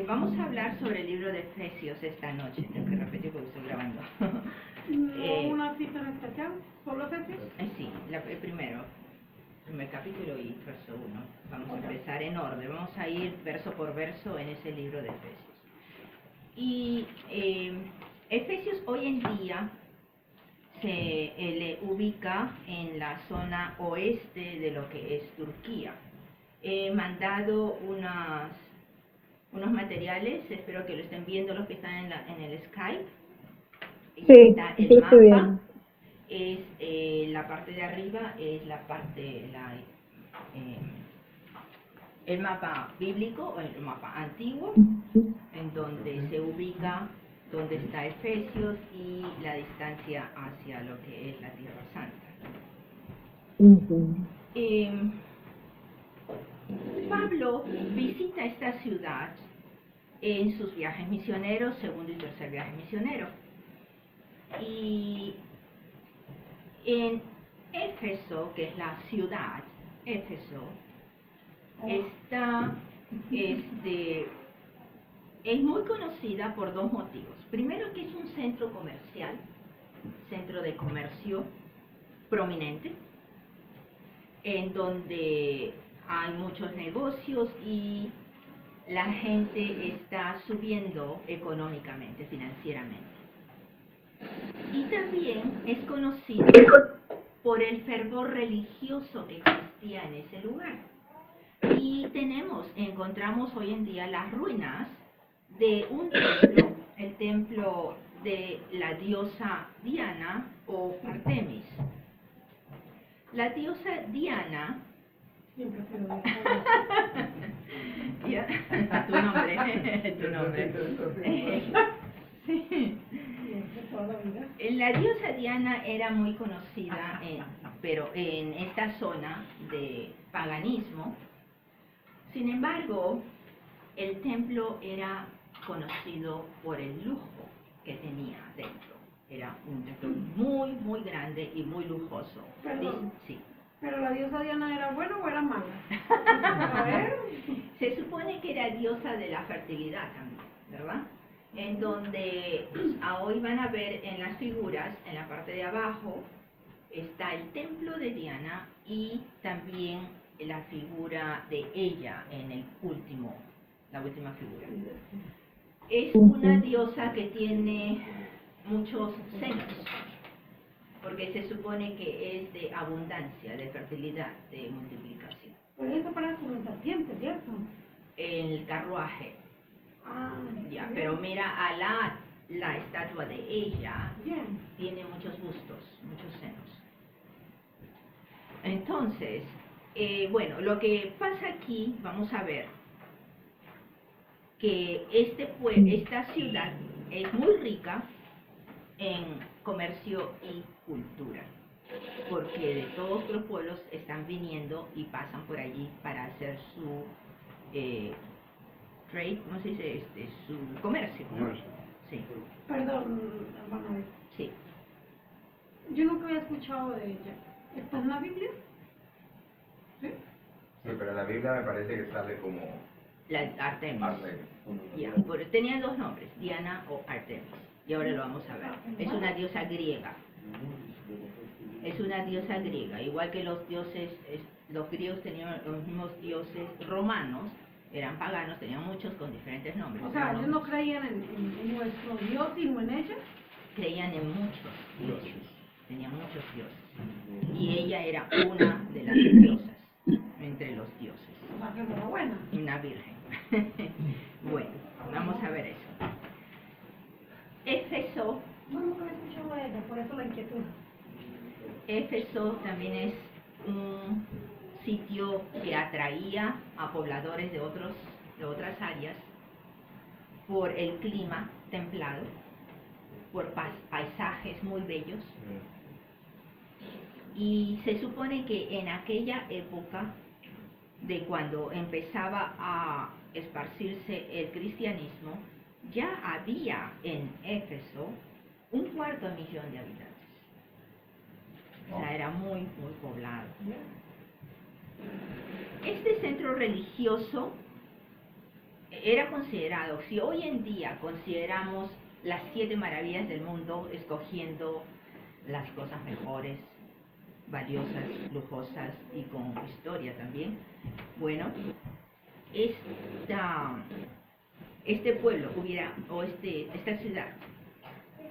Vamos a hablar sobre el libro de Efesios esta noche. Tengo que repetir porque estoy grabando. ¿No una cita en especial? ¿Solo Efesios? Sí, el primer capítulo y verso 1. Vamos a empezar en orden. Vamos a ir verso por verso en ese libro de Efesios. Y Efesios hoy en día se le ubica en la zona oeste de lo que es Turquía. He mandado unos materiales, espero que lo estén viendo los que están en el Skype. Sí, Está el estoy mapa, viendo. es la parte de arriba, es la parte, el mapa bíblico, o el mapa antiguo, en donde se ubica donde está Efesios y la distancia hacia lo que es la Tierra Santa. Pablo visita esta ciudad en sus viajes misioneros, segundo y tercer viaje misionero. Y en Éfeso, que es la ciudad, Éfeso, es muy conocida por dos motivos. Primero, que es un centro comercial, centro de comercio prominente, en donde hay muchos negocios y la gente está subiendo económicamente, financieramente. Y también es conocido por el fervor religioso que existía en ese lugar. Y encontramos hoy en día las ruinas de un templo, el templo de la diosa Diana o Artemis. La diosa Diana... Siempre se lo Tu nombre. Sí. La diosa Diana era muy conocida, pero en esta zona de paganismo. Sin embargo, el templo era conocido por el lujo que tenía dentro. Era un templo muy, muy grande y muy lujoso. Perdón. Sí. ¿Pero la diosa Diana era buena o era mala? A ver. Se supone que era diosa de la fertilidad también, ¿verdad? En donde hoy van a ver en las figuras, en la parte de abajo, está el templo de Diana y también la figura de ella en la última figura. Es una diosa que tiene muchos senos, porque se supone que es de abundancia, de fertilidad, de multiplicación. Pues eso parece un serpiente, ¿cierto? El carruaje. Ah, Ya, pero mira, a la estatua de ella bien. tiene muchos bustos, muchos senos. Entonces, bueno, lo que pasa aquí, vamos a ver que esta ciudad es muy rica en comercio y cultura, porque de todos los pueblos están viniendo y pasan por allí para hacer su trade, ¿cómo se dice? Su comercio, ¿no? Sí. Perdón, hermano. Sí. Yo nunca había escuchado de ella. ¿Está en la Biblia? ¿Sí? Sí, pero en la Biblia me parece que sale como La Artemis. Artemis. Ya, tenía dos nombres, Diana o Artemis, y ahora lo vamos a ver. Es una diosa griega. Es una diosa griega, igual que los dioses, los griegos tenían los mismos dioses romanos, eran paganos, tenían muchos con diferentes nombres. O sea, ellos no creían en nuestro Dios, sino en ella. Creían en muchos dioses, tenían muchos dioses. Y ella era una de las diosas, entre los dioses. O sea, que no era buena. Una virgen. Bueno, vamos a ver eso. Éfeso. No, nunca había escuchado de ella, por eso la inquietud. Éfeso también es un sitio que atraía a pobladores de otras áreas por el clima templado, por paisajes muy bellos. Y se supone que en aquella época, de cuando empezaba a esparcirse el cristianismo, ya había en Éfeso 250,000 de habitantes. O sea, era muy, muy poblado. Este centro religioso era considerado, si hoy en día consideramos las 7 maravillas del mundo, escogiendo las cosas mejores, valiosas, lujosas y con historia también, bueno, este pueblo hubiera, o esta ciudad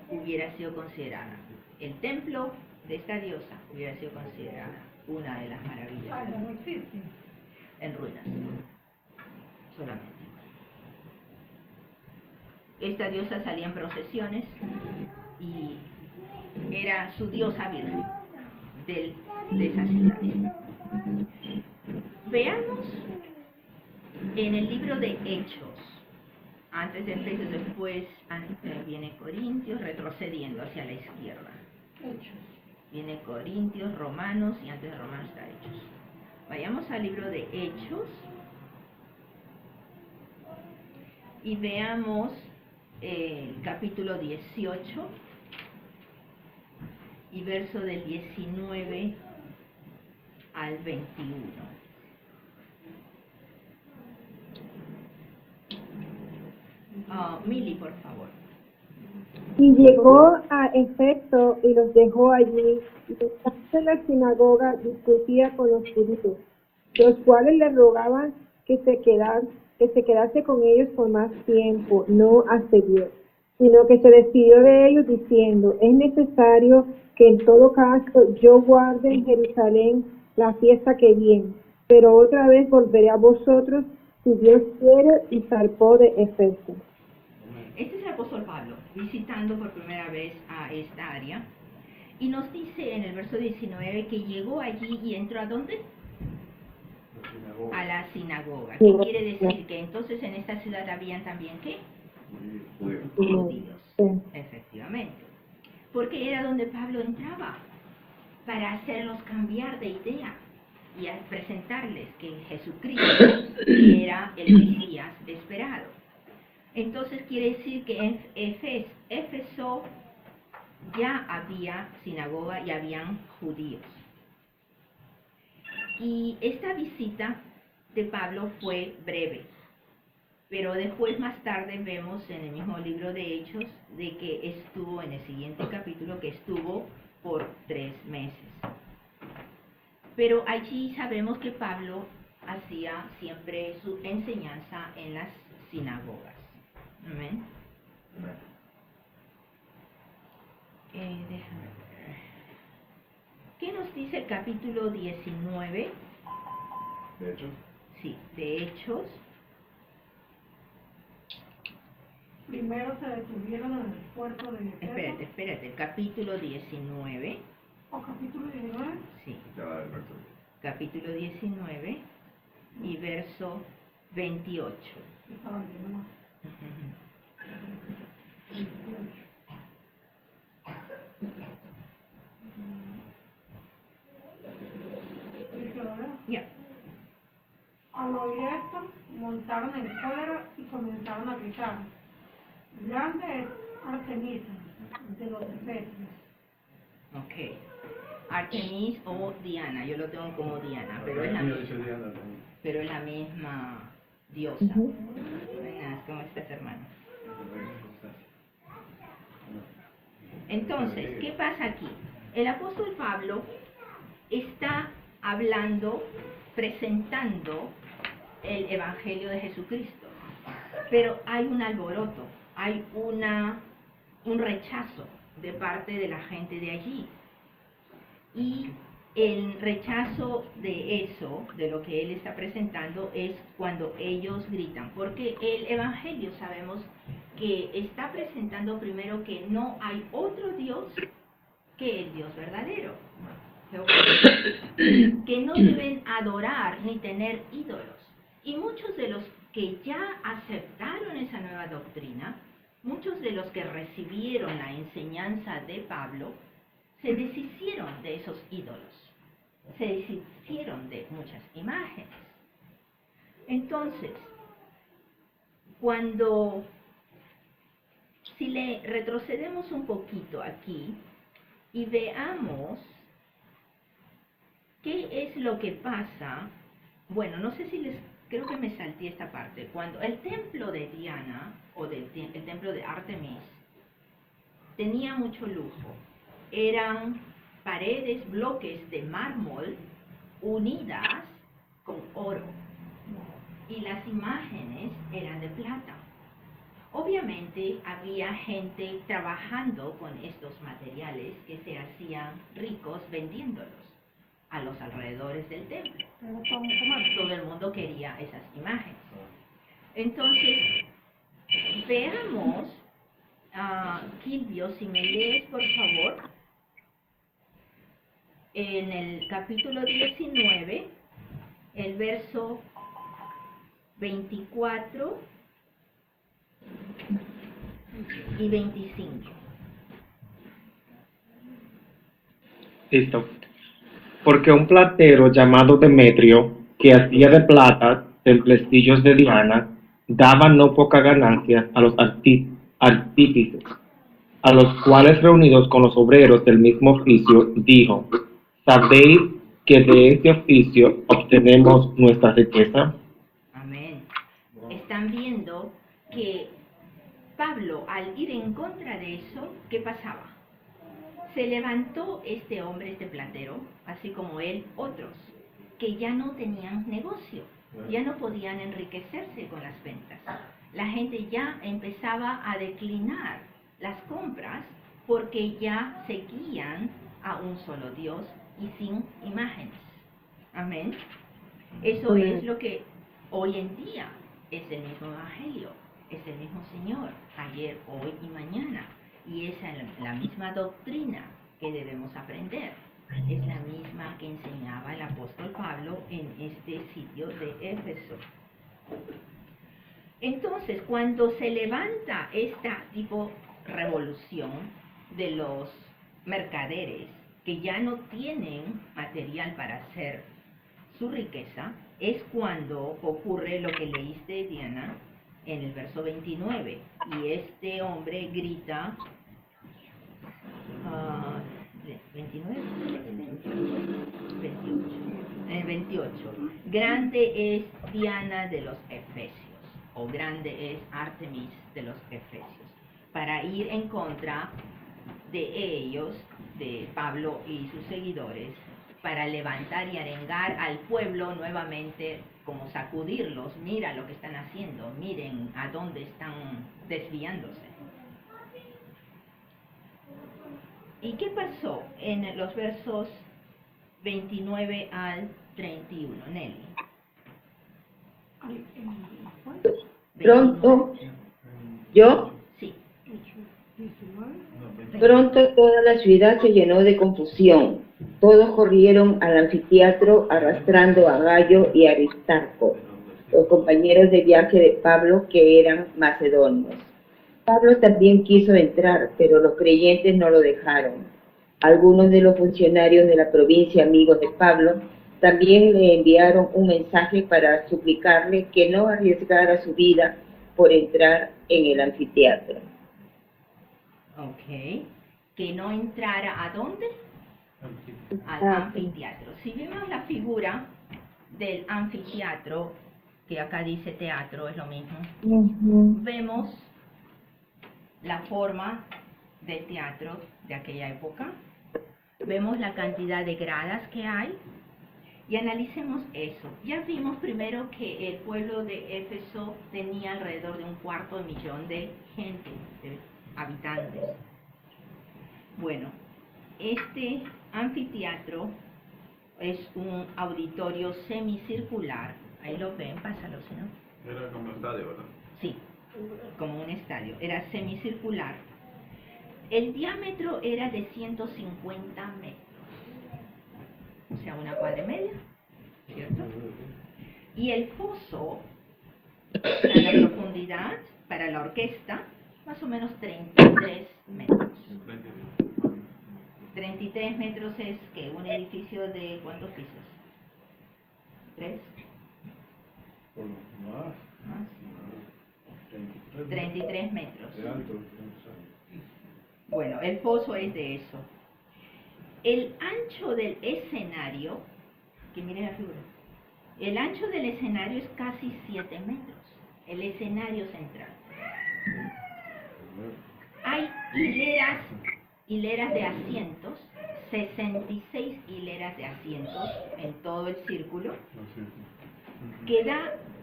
hubiera sido considerada, el templo de esta diosa hubiera sido considerada una de las maravillas Ah, del ya no mundo, existe. en ruinas solamente. Esta diosa salía en procesiones y era su diosa virgen de esa ciudad. Veamos en el libro de Hechos, antes de Efesios, después viene Corintios, retrocediendo hacia la izquierda. Hechos. Viene Corintios, Romanos, y antes de Romanos está Hechos. Vayamos al libro de Hechos y veamos el capítulo 18 y verso del 19 al 21. Mili, por favor. Y llegó a Efeso y los dejó allí, y estando en la sinagoga discutía con los judíos, los cuales le rogaban que se quedase con ellos por más tiempo. No accedió, sino que se despidió de ellos diciendo: es necesario que en todo caso yo guarde en Jerusalén la fiesta que viene, pero otra vez volveré a vosotros si Dios quiere. Y zarpó de Efeso. Este es el apóstol Pablo, visitando por primera vez a esta área, y nos dice en el verso 19 que llegó allí y entró ¿a dónde? A la sinagoga. ¿Qué quiere decir? Que entonces en esta ciudad habían también ¿qué? Judíos. Sí. Efectivamente. Porque era donde Pablo entraba, para hacerlos cambiar de idea y a presentarles que Jesucristo era el Mesías esperado. Entonces quiere decir que en Éfeso ya había sinagoga y habían judíos. Y esta visita de Pablo fue breve, pero después más tarde vemos en el mismo libro de Hechos de que estuvo en el siguiente capítulo, que estuvo por 3 meses. Pero allí sabemos que Pablo hacía siempre su enseñanza en las sinagogas. Amén. Déjame ver. ¿Qué nos dice el capítulo 19? De hecho, Sí, de Hechos. Primero se detuvieron en el puerto de Efeso. Espérate, el capítulo 19. ¿O capítulo 19? Sí, ya va el verso. capítulo 19 y verso 28. Estaba bien, ¿no? Ya. Al oír esto, montaron en cólera y comenzaron a gritar: grande es Artemisa de los Efesios. Ok. Artemis o Diana, yo lo tengo como Diana, pero es la misma. Pero es la misma diosa. Buenas, ¿cómo estás, hermano? Entonces, ¿qué pasa aquí? El apóstol Pablo está hablando, presentando el Evangelio de Jesucristo, pero hay un alboroto, hay un rechazo de parte de la gente de allí. Y el rechazo de eso, de lo que él está presentando, es cuando ellos gritan, porque el Evangelio sabemos que está presentando primero que no hay otro Dios que el Dios verdadero, Jehová, que no deben adorar ni tener ídolos. Y muchos de los que ya aceptaron esa nueva doctrina, muchos de los que recibieron la enseñanza de Pablo, se deshicieron de esos ídolos, se deshicieron de muchas imágenes. Entonces, si le retrocedemos un poquito aquí y veamos qué es lo que pasa, bueno, no sé si les creo que me salté esta parte. Cuando el templo de Diana, o el templo de Artemis, tenía mucho lujo. Eran paredes, bloques de mármol unidas con oro. Y las imágenes eran de plata. Obviamente había gente trabajando con estos materiales que se hacían ricos vendiéndolos a los alrededores del templo. Todo el mundo quería esas imágenes. Entonces, veamos, Kilvio, si me lees por favor, en el capítulo 19, el verso 24 y 25. Listo. Porque un platero llamado Demetrio, que hacía de plata templecillos de Diana, daba no poca ganancia a los artífices, a los cuales reunidos con los obreros del mismo oficio, dijo: ¿sabéis que de este oficio obtenemos nuestra riqueza? Amén. Están viendo que Pablo, al ir en contra de eso, ¿qué pasaba? Se levantó este hombre, este platero, así como él, otros, que ya no tenían negocio, ya no podían enriquecerse con las ventas. La gente ya empezaba a declinar las compras porque ya seguían a un solo Dios y sin imágenes. Amén. Eso es lo que hoy en día es el mismo evangelio, es el mismo Señor, ayer, hoy y mañana. Y esa es la misma doctrina que debemos aprender. Es la misma que enseñaba el apóstol Pablo en este sitio de Éfeso. Entonces, cuando se levanta esta tipo revolución de los mercaderes que ya no tienen material para hacer su riqueza, es cuando ocurre lo que leíste, Diana, en el verso 29. Y este hombre grita, 29, 28. Grande es Diana de los Efesios, o grande es Artemis de los Efesios, para ir en contra de ellos, de Pablo y sus seguidores, para levantar y arengar al pueblo nuevamente, como sacudirlos. Mira lo que están haciendo, miren a dónde están desviándose. ¿Y qué pasó en los versos 29 al 31, Nelly? Pronto, yo, Sí. pronto toda la ciudad se llenó de confusión. Todos corrieron al anfiteatro arrastrando a Gayo y a Aristarco, los compañeros de viaje de Pablo que eran macedonios. Pablo también quiso entrar, pero los creyentes no lo dejaron. Algunos de los funcionarios de la provincia, amigos de Pablo, también le enviaron un mensaje para suplicarle que no arriesgara su vida por entrar en el anfiteatro. Ok. Que no entrara ¿a dónde? Al anfiteatro. Si vemos la figura del anfiteatro, que acá dice teatro, es lo mismo, vemos la forma del teatro de aquella época, vemos la cantidad de gradas que hay, y analicemos eso. Ya vimos primero que el pueblo de Éfeso tenía alrededor de 250,000 de gente, de habitantes. Bueno, este anfiteatro es un auditorio semicircular. Ahí lo ven, pásalo, ¿sí, no? Era como estadio, ¿verdad? Sí, como un estadio. Era semicircular. El diámetro era de 150 metros. O sea, una cuadra y media, ¿cierto? Y el foso, la profundidad para la orquesta, más o menos 33 metros. 33 metros es que un edificio de ¿cuántos pisos? ¿3? Más. 33 metros. Bueno, el foso es de eso. El ancho del escenario, que miren la figura, El ancho del escenario es casi 7 metros, el escenario central. Hay hileras de asientos, 66 hileras de asientos en todo el círculo, que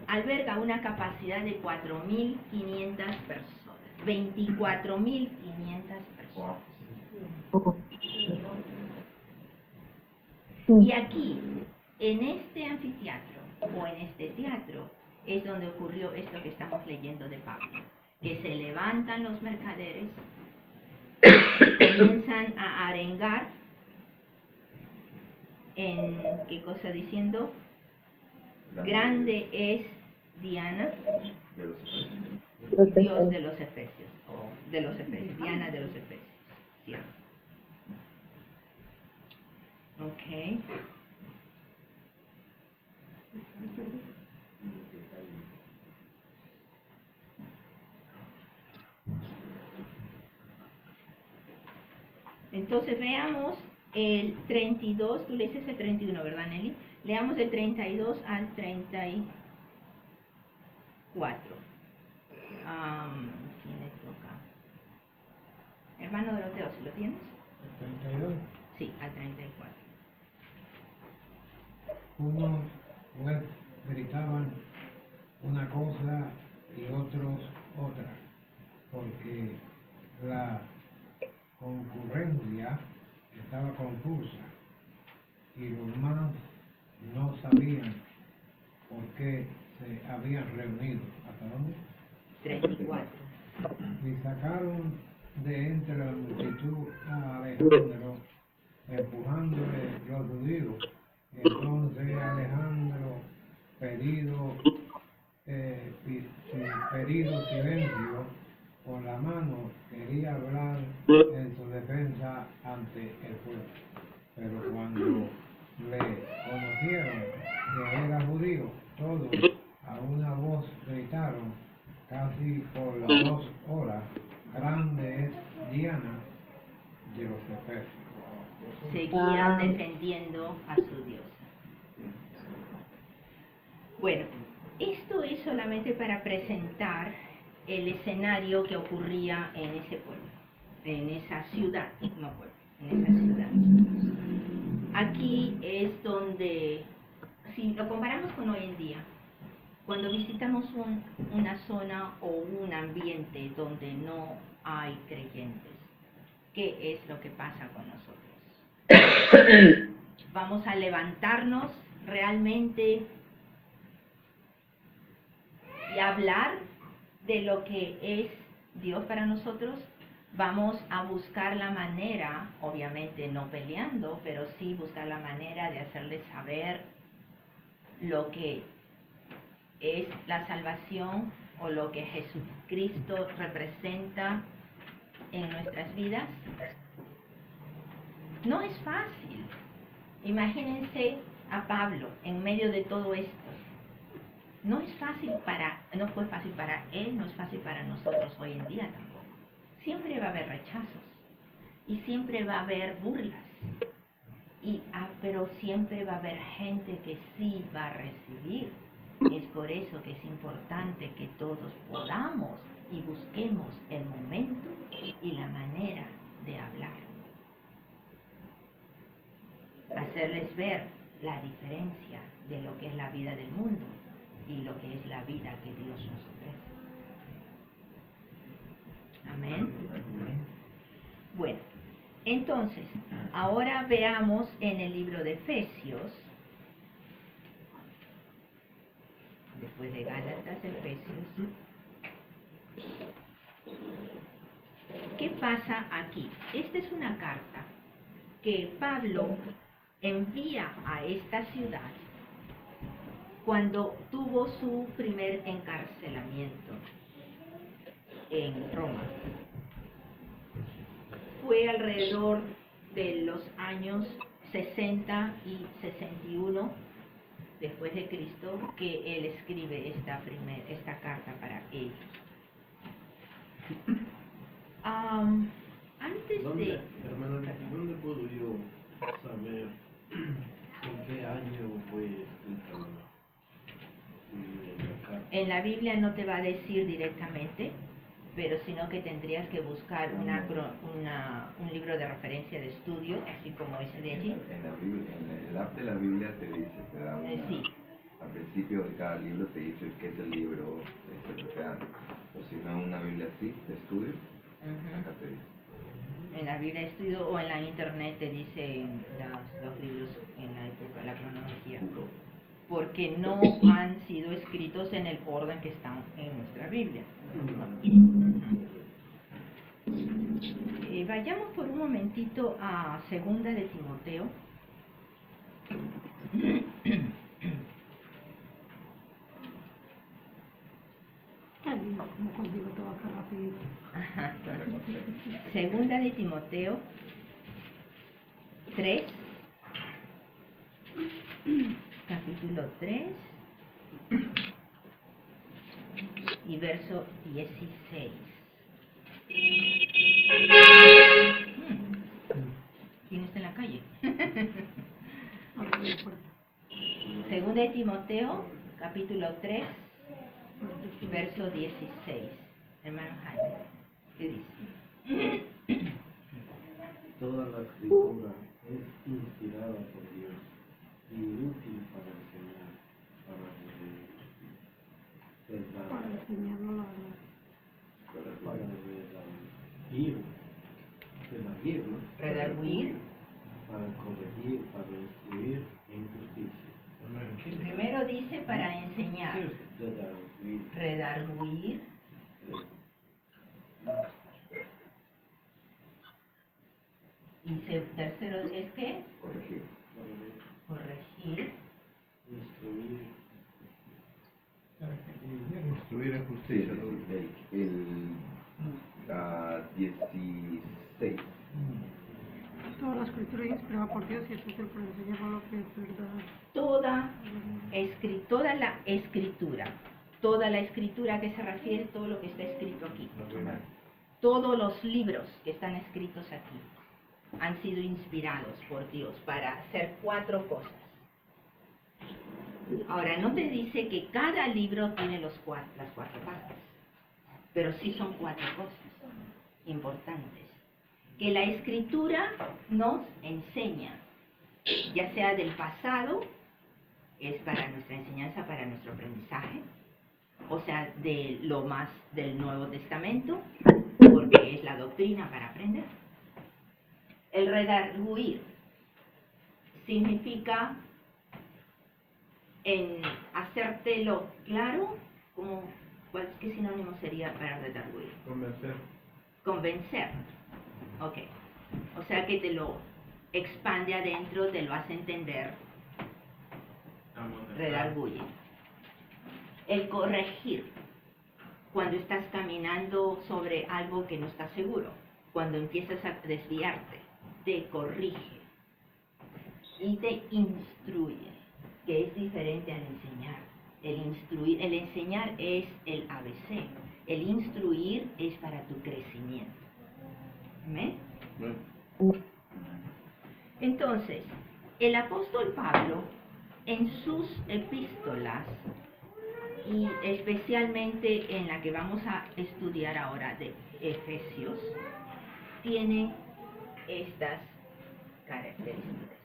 alberga una capacidad de 4.500 personas, 24.500 personas. Y aquí, en este anfiteatro o en este teatro, es donde ocurrió esto que estamos leyendo de Pablo, que se levantan los mercaderes, comienzan a arengar en, ¿qué cosa diciendo? Grande es Diana, Dios de los Efesios, o de los Efesios, Diana de los Efesios. ¿Sí? Ok. Entonces veamos el 32, tú le dices el 31, ¿verdad, Nelly? Leamos el 32 al 34. ¿Quién le toca? Hermano Doroteo, ¿si lo tienes? ¿El 32? Sí, al 34. Unos pues gritaban una cosa y otros otra, porque la concurrencia estaba confusa y los más no sabían por qué se habían reunido. ¿Hasta dónde? 34. Y sacaron de entre la multitud a Alejandro, empujándole los judíos. Entonces Alejandro, pedido silencio, con la mano quería hablar en su defensa ante el pueblo. Pero cuando le conocieron que era judío, todos a una voz gritaron, casi por las 2 horas, grande es Diana de los Efesios. Seguían defendiendo a su diosa. Bueno, esto es solamente para presentar el escenario que ocurría en ese pueblo, en esa ciudad, no pueblo, en esa ciudad. Aquí es donde, si lo comparamos con hoy en día, cuando visitamos una zona o un ambiente donde no hay creyentes, ¿qué es lo que pasa con nosotros? Vamos a levantarnos realmente y hablar de lo que es Dios para nosotros. Vamos a buscar la manera, obviamente no peleando, pero sí buscar la manera de hacerles saber lo que es la salvación o lo que Jesucristo representa en nuestras vidas. No es fácil. Imagínense a Pablo en medio de todo esto. No fue fácil para él, no es fácil para nosotros hoy en día tampoco. Siempre va a haber rechazos y siempre va a haber burlas, pero siempre va a haber gente que sí va a recibir. Es por eso que es importante que todos podamos y busquemos el momento y la manera de hablar. Hacerles ver la diferencia de lo que es la vida del mundo y lo que es la vida que Dios nos ofrece. Amén. Bueno, entonces, ahora veamos en el libro de Efesios, después de Gálatas, Efesios, ¿qué pasa aquí? Esta es una carta que Pablo envía a esta ciudad cuando tuvo su primer encarcelamiento en Roma. Fue alrededor de los años 60 y 61 después de Cristo que él escribe esta carta para ellos. Hermana, ¿dónde puedo yo saber en qué año fue escrita la Biblia no te va a decir directamente, pero sino que tendrías que buscar un libro de referencia de estudio, así como ese de allí. En la Biblia, en el app de la Biblia te dice, te da una, Sí. al principio de cada libro te dice qué es el libro, o si no una Biblia así, de estudio, acá te dice. En la Biblia de estudio o en la internet te dicen los libros en la época, la cronología. Porque no han sido escritos en el orden que están en nuestra Biblia. Vayamos por un momentito a Segunda de Timoteo. Ay, no, como contigo todo acá rapidito. Ajá. Segunda de Timoteo 3, capítulo 3 y verso 16. ¿Quién está en la calle? Segunda de Timoteo, capítulo 3, verso 16. Hermano Jaime, ¿qué dice? Toda la escritura es inspirada por Dios y útil para enseñar, Para enseñarnos la verdad. para redarguir, ¿no? Redarguir. Para corregir, para instruir en justicia. Primero dice para enseñar, Redarguir. redarguir, y tercero es que Corregir. corregir, Instruir. Instruir en Sí, justicia. el 16. Toda la escritura es inspirada por Dios y es útil para enseñar lo que es verdad. toda la escritura que se refiere, todo lo que está escrito aquí. Todos los libros que están escritos aquí han sido inspirados por Dios para hacer 4 cosas. Ahora, no te dice que cada libro tiene las 4 partes, pero sí son 4 cosas importantes. Que la escritura nos enseña, ya sea del pasado, es para nuestra enseñanza, para nuestro aprendizaje, o sea, de lo más del Nuevo Testamento, porque es la doctrina para aprender. El redarguir significa en hacértelo claro, ¿qué sinónimo sería para redarguir? Convencer. Convencer. Ok. O sea que te lo expande adentro, te lo hace entender. Redarguye. El corregir. Cuando estás caminando sobre algo que no estás seguro. Cuando empiezas a desviarte. Te corrige. Y te instruye. Que es diferente al enseñar. El enseñar es el ABC. El instruir es para tu crecimiento. ¿Amén? Entonces, el apóstol Pablo, en sus epístolas, y especialmente en la que vamos a estudiar ahora de Efesios, tiene estas características.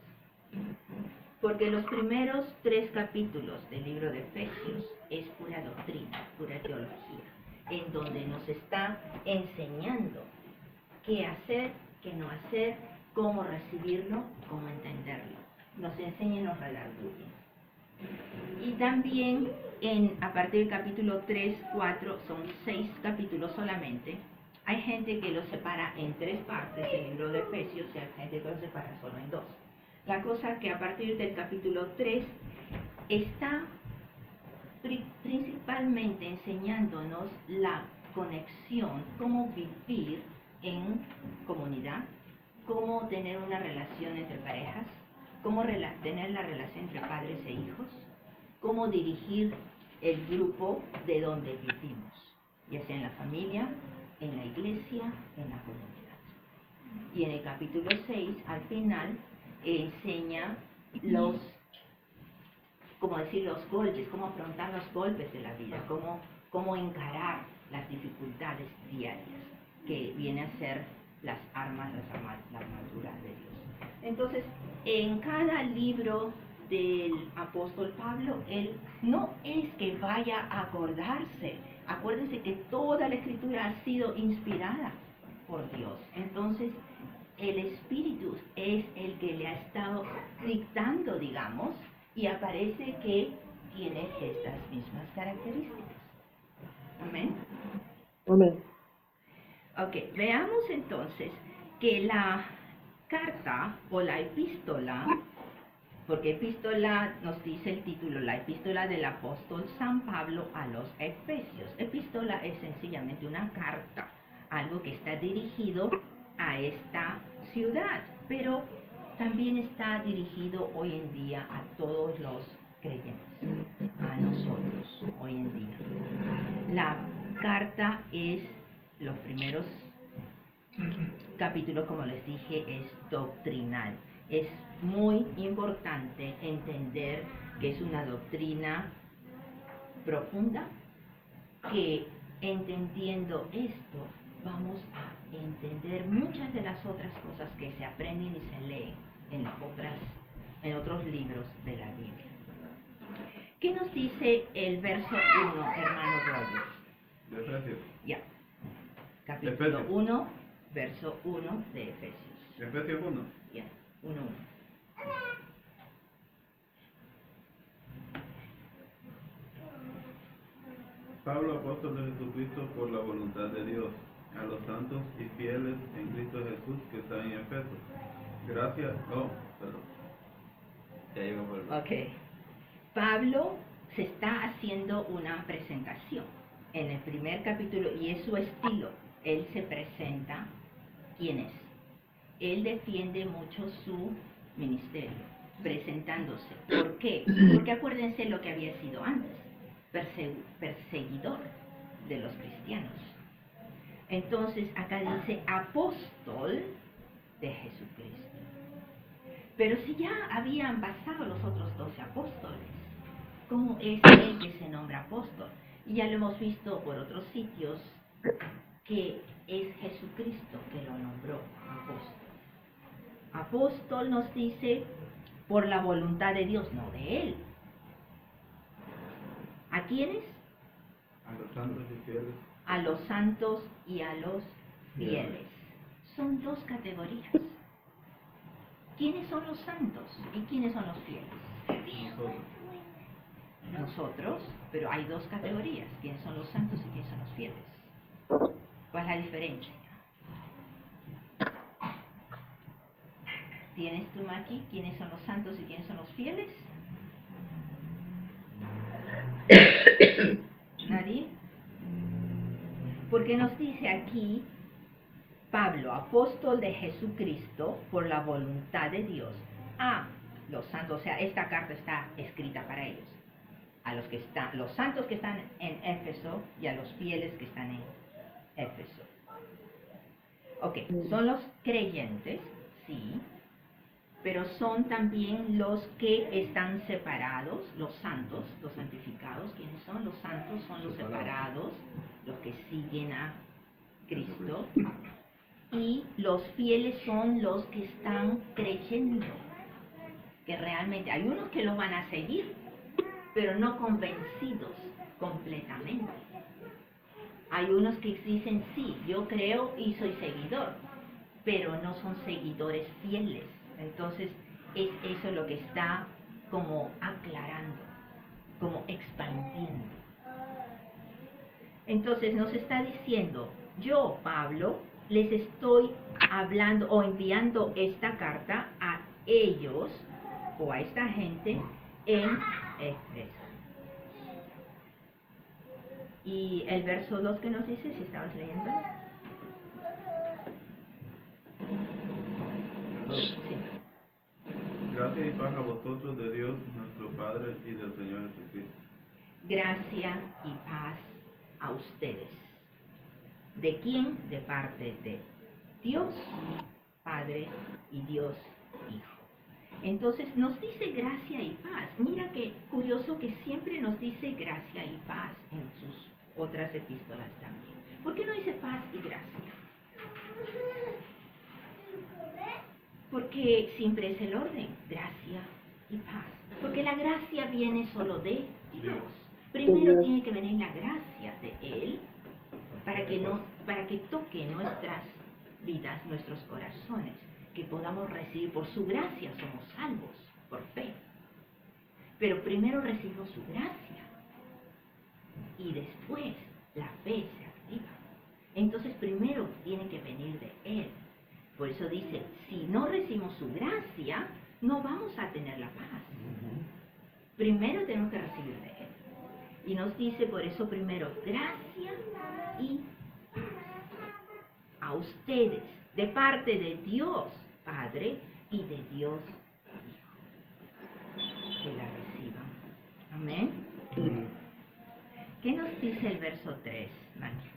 Porque los primeros 3 capítulos del libro de Efesios es pura doctrina, pura teología, en donde nos está enseñando qué hacer, qué no hacer, cómo recibirlo, cómo entenderlo. Nos enseña y nos redarguye. Y también a partir del capítulo 3, 4, son 6 capítulos solamente. Hay gente que lo separa en 3 partes, el libro de Efesios, y hay gente que lo separa solo en 2. La cosa que a partir del capítulo 3 está principalmente enseñándonos la conexión, cómo vivir en comunidad, cómo tener una relación entre parejas, cómo tener la relación entre padres e hijos, cómo dirigir el grupo de donde vivimos, ya sea en la familia, en la iglesia, en la comunidad. Y en el capítulo 6, al final, enseña como decir, los golpes, cómo afrontar los golpes de la vida, cómo encarar las dificultades diarias, que viene a ser la armadura de Dios. Entonces, en cada libro del apóstol Pablo, él no es que vaya a acordarse. Acuérdense que toda la escritura ha sido inspirada por Dios. Entonces, el Espíritu es el que le ha estado dictando, digamos, y aparece que tiene estas mismas características. Amén. Amén. Ok, veamos entonces que la carta o la epístola, porque epístola nos dice el título, la epístola del apóstol San Pablo a los Efesios. Epístola es sencillamente una carta, algo que está dirigido a esta ciudad, pero también está dirigido hoy en día a todos los creyentes, a nosotros hoy en día. La carta es, los primeros capítulos, como les dije, es doctrinal. Es muy importante entender que es una doctrina profunda, que entendiendo esto vamos a entender muchas de las otras cosas que se aprenden y se leen en otros libros de la Biblia. ¿Qué nos dice el verso 1, hermano Rogers? De Efesios. Ya. Capítulo 1, verso 1 de Efesios. Efesios 1. Ya, 1. Pablo, apóstol de Jesucristo por la voluntad de Dios, a los santos y fieles en Cristo Jesús que están en Efeso. Gracias. Perdón. Ya iba por el... Ok. Pablo se está haciendo una presentación en el primer capítulo y es su estilo. Él se presenta quién es. Él defiende mucho su ministerio, presentándose. ¿Por qué? Porque acuérdense lo que había sido antes, perseguidor de los cristianos. Entonces acá dice apóstol de Jesucristo. Pero si ya habían pasado los otros 12 apóstoles, ¿cómo es él que se nombra apóstol? Y ya lo hemos visto por otros sitios, que es Jesucristo que lo nombró apóstol. Apóstol nos dice por la voluntad de Dios, no de él. ¿A quiénes? A los santos y fieles. A los santos y a los fieles. Son dos categorías. ¿Quiénes son los santos y quiénes son los fieles? Nosotros, pero hay dos categorías. ¿Quiénes son los santos y quiénes son los fieles? ¿Cuál es la diferencia? ¿Tienes tú, Maki, quiénes son los santos y quiénes son los fieles? ¿Nadie? Porque nos dice aquí Pablo, apóstol de Jesucristo por la voluntad de Dios, a los santos, o sea, esta carta está escrita para ellos, a los santos que están en Éfeso y a los fieles que están en Éfeso. Ok, son los creyentes, sí, pero son también los que están separados, los santos, los santificados. ¿Quiénes son? Los santos son los separados, los que siguen a Cristo. Y los fieles son los que están creyendo, que realmente hay unos que los van a seguir, pero no convencidos completamente. Hay unos que dicen, sí, yo creo y soy seguidor, pero no son seguidores fieles. Entonces, es eso lo que está como aclarando, como expandiendo. Entonces, nos está diciendo, yo, Pablo, les estoy hablando o enviando esta carta a ellos o a esta gente en Éfeso. Y el verso 2 que nos dice, si estabas leyendo. Sí. Gracias y paz a vosotros de Dios, nuestro Padre, y del Señor Jesucristo. Gracia y paz a ustedes. ¿De quién? De parte de Dios Padre y Dios Hijo. Entonces nos dice gracia y paz. Mira qué curioso que siempre nos dice gracia y paz en sus otras epístolas también. ¿Por qué no dice paz y gracia? Porque siempre es el orden, gracia y paz. Porque la gracia viene solo de Dios. Primero tiene que venir la gracia de Él para que toque nuestras vidas, nuestros corazones, que podamos recibir por su gracia, somos salvos por fe. Pero primero recibimos su gracia y después la fe se activa. Entonces primero tiene que venir de Él. Por eso dice, si no recibimos su gracia, no vamos a tener la paz. Primero tenemos que recibir de Él. Y nos dice por eso primero, gracia y paz. A ustedes, de parte de Dios Padre y de Dios Hijo. Que la reciban. Amén. ¿Qué nos dice el verso 3, Manuel?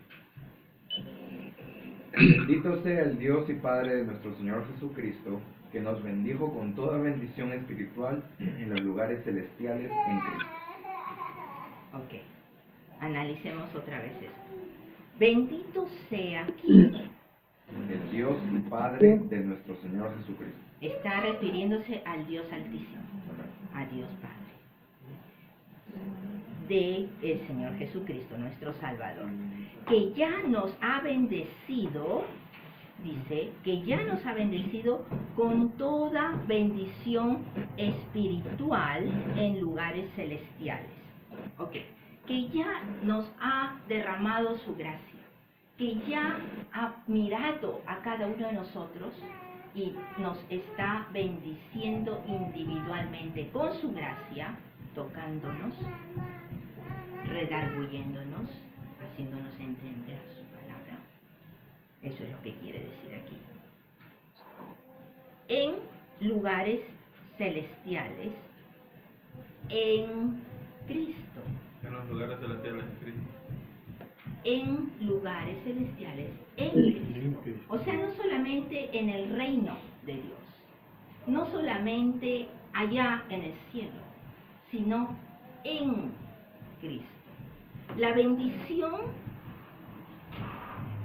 Bendito sea el Dios y Padre de nuestro Señor Jesucristo, que nos bendijo con toda bendición espiritual en los lugares celestiales en Cristo. Ok, analicemos otra vez esto. Bendito sea ¿quién? El Dios y Padre de nuestro Señor Jesucristo. Está refiriéndose al Dios Altísimo, a Dios Padre, de el Señor Jesucristo, nuestro Salvador, que ya nos ha bendecido, dice, que ya nos ha bendecido con toda bendición espiritual en lugares celestiales. Ok, que ya nos ha derramado su gracia, que ya ha mirado a cada uno de nosotros y nos está bendiciendo individualmente con su gracia, tocándonos, redarguyéndonos, haciéndonos entender su palabra. Eso es lo que quiere decir aquí. En lugares celestiales, en Cristo. En los lugares celestiales en Cristo. En lugares celestiales, en Cristo. O sea, no solamente en el reino de Dios, no solamente allá en el cielo, sino en Cristo. La bendición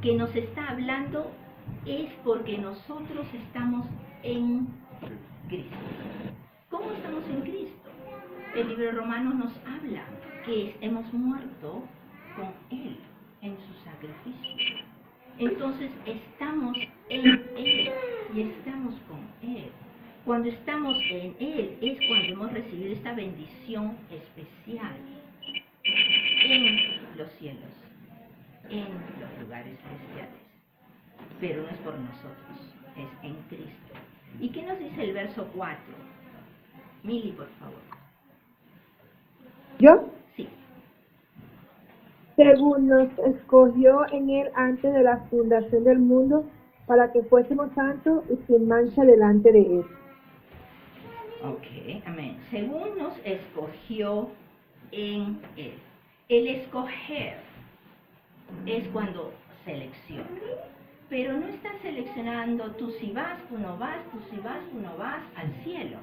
que nos está hablando es porque nosotros estamos en Cristo. ¿Cómo estamos en Cristo? El libro de Romanos nos habla que hemos muerto con Él en su sacrificio. Entonces estamos en Él y estamos con Él. Cuando estamos en Él es cuando hemos recibido esta bendición especial en los cielos, en los lugares celestiales. Pero no es por nosotros, es en Cristo. ¿Y qué nos dice el verso 4? Mili, por favor. ¿Yo? Sí. Según nos escogió en Él antes de la fundación del mundo, para que fuésemos santos y sin mancha delante de Él. Ok, amén. Según nos escogió en Él. El escoger es cuando selecciona. Pero no está seleccionando tú si vas, tú no vas, tú si vas, tú no vas al cielo.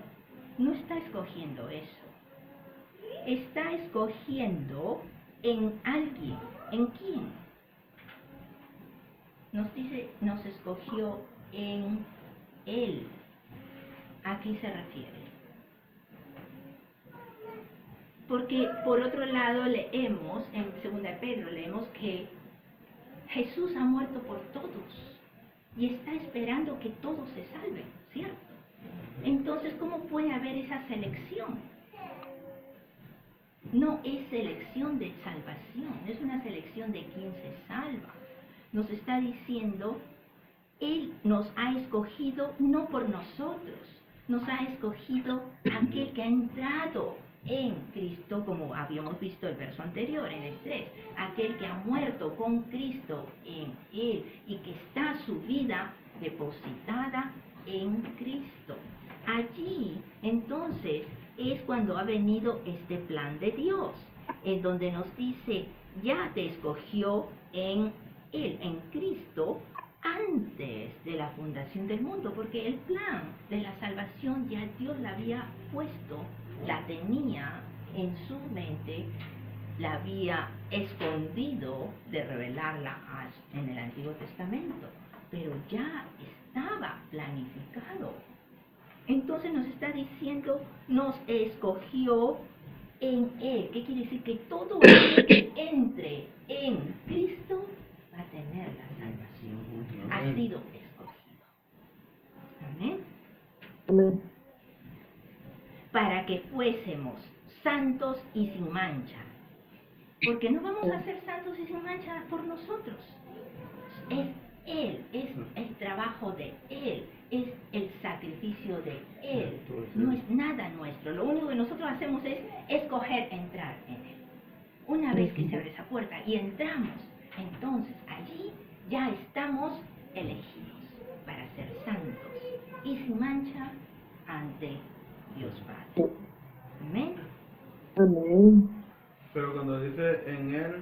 No está escogiendo eso. Está escogiendo en alguien. ¿En quién? Nos dice, nos escogió en Él. ¿A qué se refiere? Porque por otro lado leemos, en 2 de Pedro, leemos que Jesús ha muerto por todos y está esperando que todos se salven, ¿cierto? Entonces, ¿cómo puede haber esa selección? No es selección de salvación, es una selección de quien se salva. Nos está diciendo, Él nos ha escogido no por nosotros, nos ha escogido aquel que ha entrado en Cristo, como habíamos visto el verso anterior, en el 3, aquel que ha muerto con Cristo en Él y que está su vida depositada en Cristo. Allí, entonces, es cuando ha venido este plan de Dios, en donde nos dice, ya te escogió en Él, en Cristo, antes de la fundación del mundo, porque el plan de la salvación ya Dios la había puesto, la tenía en su mente, la había escondido de revelarla en el Antiguo Testamento, pero ya estaba planificado. Entonces nos está diciendo, nos escogió en Él. ¿Qué quiere decir? Que todo aquel que entre en Cristo va a tener la salvación. Ha sido escogido. Amén. Amén. Para que fuésemos santos y sin mancha. Porque no vamos a ser santos y sin mancha por nosotros. Es Él, es el trabajo de Él, es el sacrificio de Él. No es nada nuestro. Lo único que nosotros hacemos es escoger entrar en Él. Una vez que se abre esa puerta y entramos, entonces allí ya estamos elegidos para ser santos y sin mancha ante Dios Padre. Amén. Amén. Pero cuando dice en Él,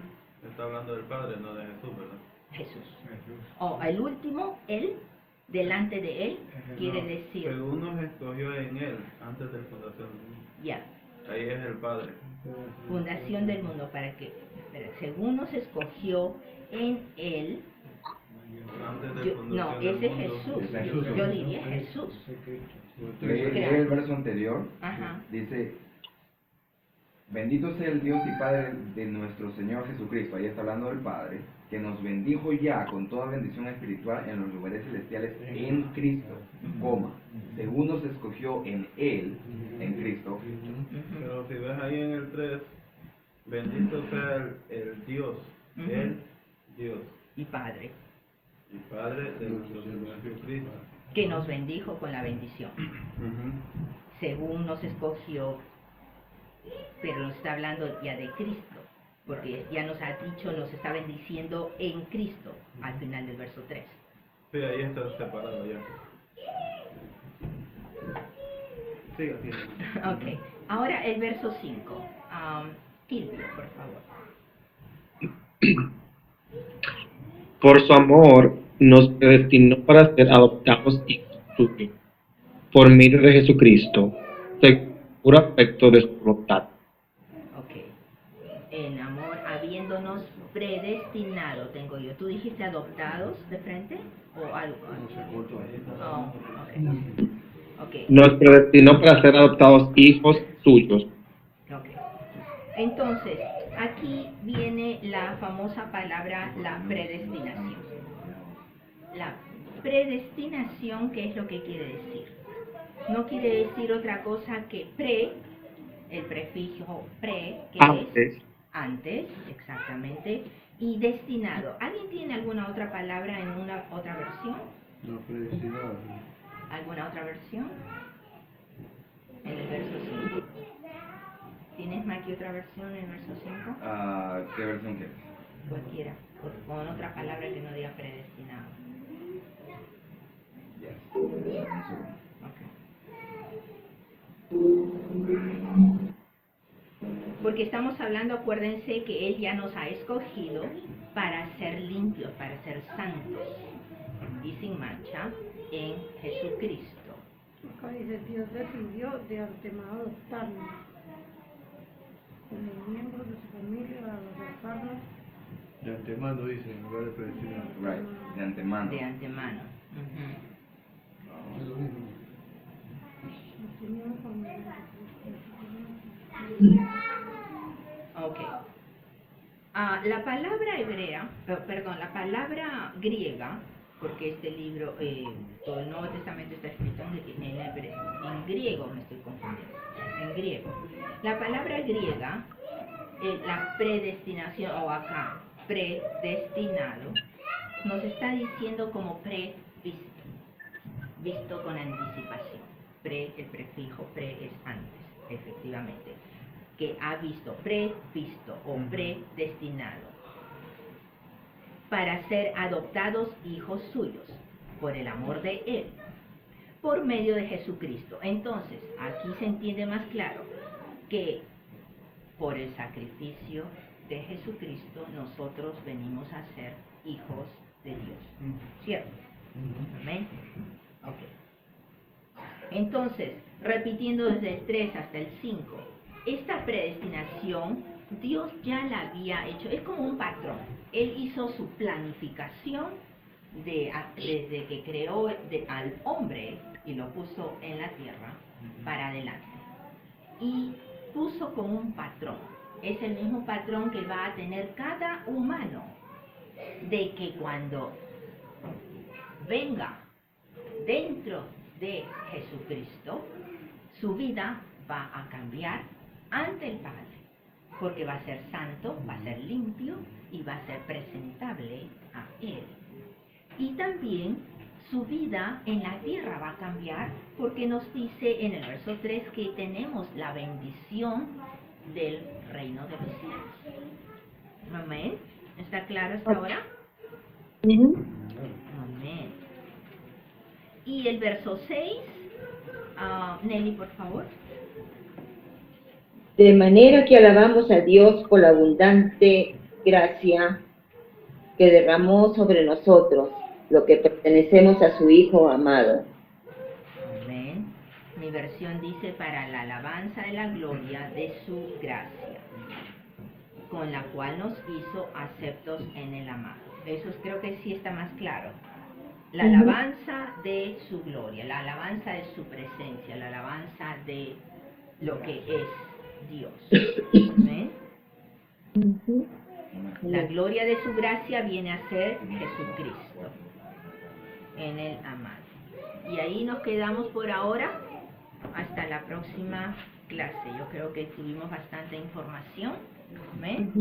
está hablando del Padre, no de Jesús, ¿verdad? Jesús. O el último, Él, delante de Él, quiere No, decir, según nos escogió en Él, antes de la fundación del mundo. ya, Ahí es el Padre. fundación del mundo, para que, según nos escogió en Él, Antes de yo, fundación no, del ese es mundo. Jesús, Es yo, Jesús. yo diría Jesús. Lee el verso anterior. Ajá. Dice, bendito sea el Dios y Padre de nuestro Señor Jesucristo. Ahí está hablando del Padre, que nos bendijo ya con toda bendición espiritual en los lugares celestiales en Cristo, coma, según nos escogió en Él, en Cristo. Pero si ves ahí en el 3, bendito sea el Dios, el Dios Y Padre, y Padre de nuestro Señor Jesucristo. que nos bendijo con la bendición, según nos escogió, pero nos está hablando ya de Cristo, porque ya nos ha dicho, nos está bendiciendo en Cristo, al final del verso 3. Sí, ahí está separado ya. Siga, siga. Ok, ahora el verso 5. Silvio, por favor. Por su amor nos predestinó para ser adoptados hijos suyos, por medio de Jesucristo, según el puro afecto de su voluntad. Ok. En amor, habiéndonos predestinado, tengo yo. ¿Tú dijiste adoptados de frente? ¿O algo? Oh, ok. Nos predestinó para ser adoptados hijos suyos. Ok. Entonces, aquí viene la famosa palabra, la predestinación. La predestinación, ¿qué es lo que quiere decir? No quiere decir otra cosa que pre, el prefijo pre, que Antes. es antes, exactamente, y destinado. ¿Alguien tiene alguna otra palabra en una otra versión? No, predestinado. ¿Alguna otra versión? En el verso 5. ¿Tienes, Maki, otra versión en el verso 5? ¿Qué versión quieres? Cualquiera, con otra palabra que no diga predestinado. Yes. Un segundo. Porque estamos hablando, acuérdense que Él ya nos ha escogido para ser limpios, para ser santos y sin mancha en Jesucristo. Acá dice, Dios decidió de antemano adoptarnos como miembros de su familia al adoptarnos. De antemano dice, en lugar de predestinado. Right, de antemano. De antemano. Es lo mismo. Nos teníamos familia. Ok. La palabra hebrea, perdón, la palabra griega, porque este libro, todo el Nuevo Testamento está escrito en griego, me estoy confundiendo, en griego. La palabra griega, la predestinación, o acá, predestinado, nos está diciendo como previsto, visto con anticipación. El prefijo pre es antes, efectivamente, que ha visto, previsto o predestinado para ser adoptados hijos suyos por el amor de Él, por medio de Jesucristo. Entonces, aquí se entiende más claro que por el sacrificio de Jesucristo nosotros venimos a ser hijos de Dios. ¿cierto? Amén. Ok. Entonces, repitiendo desde el 3 hasta el 5, esta predestinación Dios ya la había hecho, es como un patrón. Él hizo su planificación desde que creó al hombre y lo puso en la tierra para adelante. Y puso como un patrón. Es el mismo patrón que va a tener cada humano, de que cuando venga dentro de Jesucristo, su vida va a cambiar ante el Padre, porque va a ser santo, va a ser limpio y va a ser presentable a Él. Y también su vida en la tierra va a cambiar, porque nos dice en el verso 3 que tenemos la bendición del reino de los cielos. Amén. ¿Está claro hasta ahora? Amén. Y el verso 6, Nelly, por favor. De manera que alabamos a Dios por la abundante gracia que derramó sobre nosotros, lo que pertenecemos a su Hijo amado. Amén. Mi versión dice para la alabanza de la gloria de su gracia, con la cual nos hizo aceptos en el amado. Eso creo que sí está más claro. La alabanza de su gloria, la alabanza de su presencia, la alabanza de lo que es Dios. ¿Amén? La gloria de su gracia viene a ser Jesucristo en el amado. Y ahí nos quedamos por ahora hasta la próxima clase. Yo creo que tuvimos bastante información. Amén.